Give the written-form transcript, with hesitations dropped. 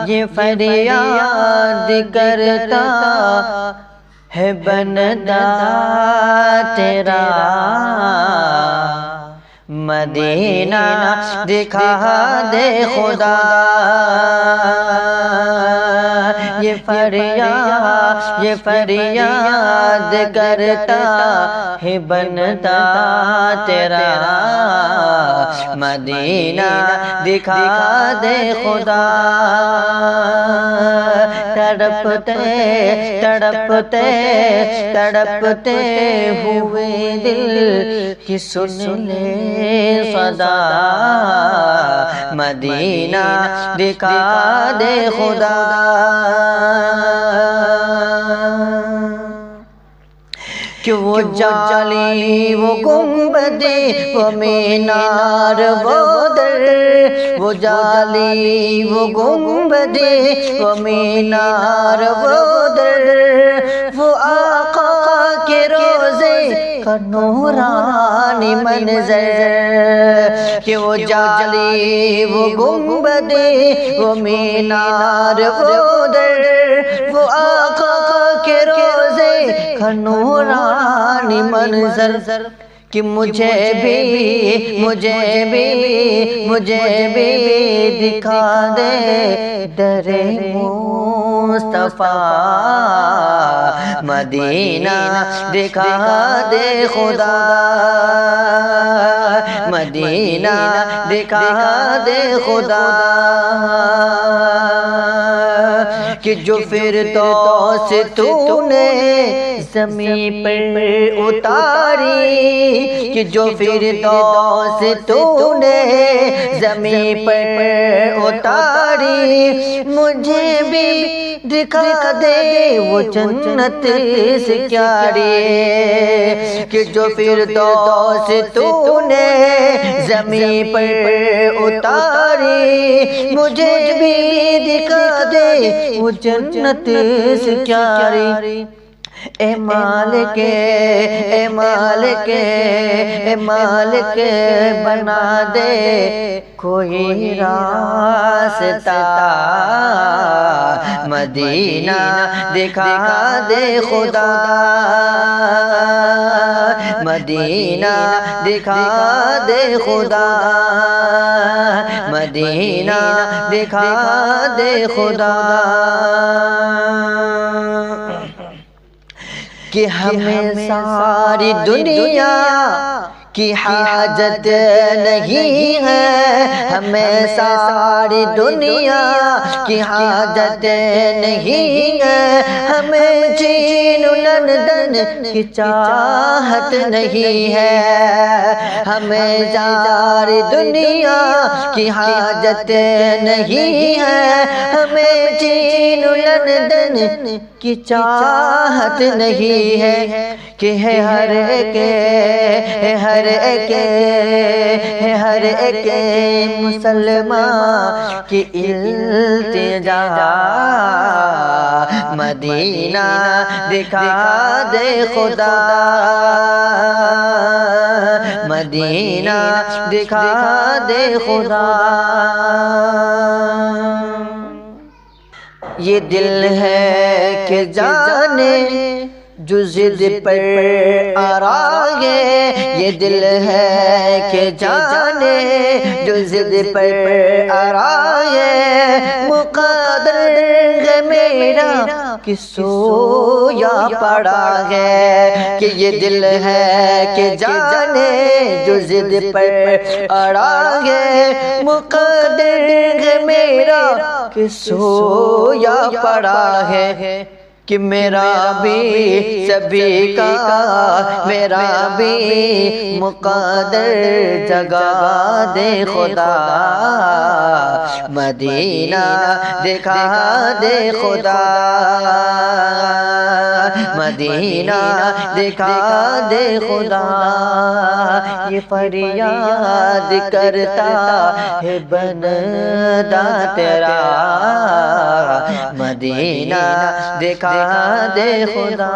یہ فریاد کرتا ہے بندہ تیرا، مدینہ دکھا دے خدا۔ یہ فریاد کرتا ہے بندہ تیرا، مدینہ دکھا دے خدا۔ تڑپتے ہوئے دل کی سن لے صدا، مدینہ دکھا دے خدا۔ کہ وہ جالی وہ گنبدے وہ مینار وہ در، وہ جالی وہ گنبدے وہ مینار وہ در، وہ آقا کے روضے کا نورانی منظر۔ کہ وہ جالی وہ گنبدے وہ مینار وہ در، وہ آقا کے روضے کا نورانی منظر۔ کہ مجھے بھی دکھا دے در مصطفیٰ، مدینہ دکھا دے خدا، مدینہ دکھا دے خدا۔ کہ جو فردوس تو نے زمین پر اتاری، کہ جو فردوس تو نے زمین پر اتاری، مجھے بھی دکھا دے وہ جنت سے پیاری۔ کہ جو فردوس تو نے زمین پر اتاری، مجھے بھی دکھا دے وہ جنت سے پیاری۔ اے مالک بنا دے کوئی راستہ، مدینہ دکھا دے خدا، مدینہ دکھا دے خدا، مدینہ دکھا دے خدا۔ کہ ہمیں ساری دنیا کی حاجت نہیں ہے، ہمیں ساری دنیا کی حاجت نہیں ہے، ہمیں چین لندن کی چاہت نہیں ہے، ہمیں ساری دنیا کی حاجت نہیں ہے، ہمیں چین لندن کی چاہت نہیں ہے۔ کہ ہے ہر ایک مسلمان کی التجا، مدینہ دکھا دے خدا، مدینہ دکھا دے خدا۔ یہ دل ہے کہ جانے جو ضد پر آرائے، یہ دل ہے کہ جانے جو ضد پر آرائے، مقدر ہے میرا کہ سویا پڑا ہے۔ کہ یہ دل ہے کہ جانے جو ضد پر آرائے، مقدر ہے میرا کہ سویا پڑا ہے۔ کہ میرا بھی سبھی کا میرا بھی مقدر جگا دے خدا، مدینہ دکھا دے خدا، مدینہ دکھا دے خدا۔ یہ فریاد کرتا ہے بندہ تیرا، مدینہ دکھا دے خدا۔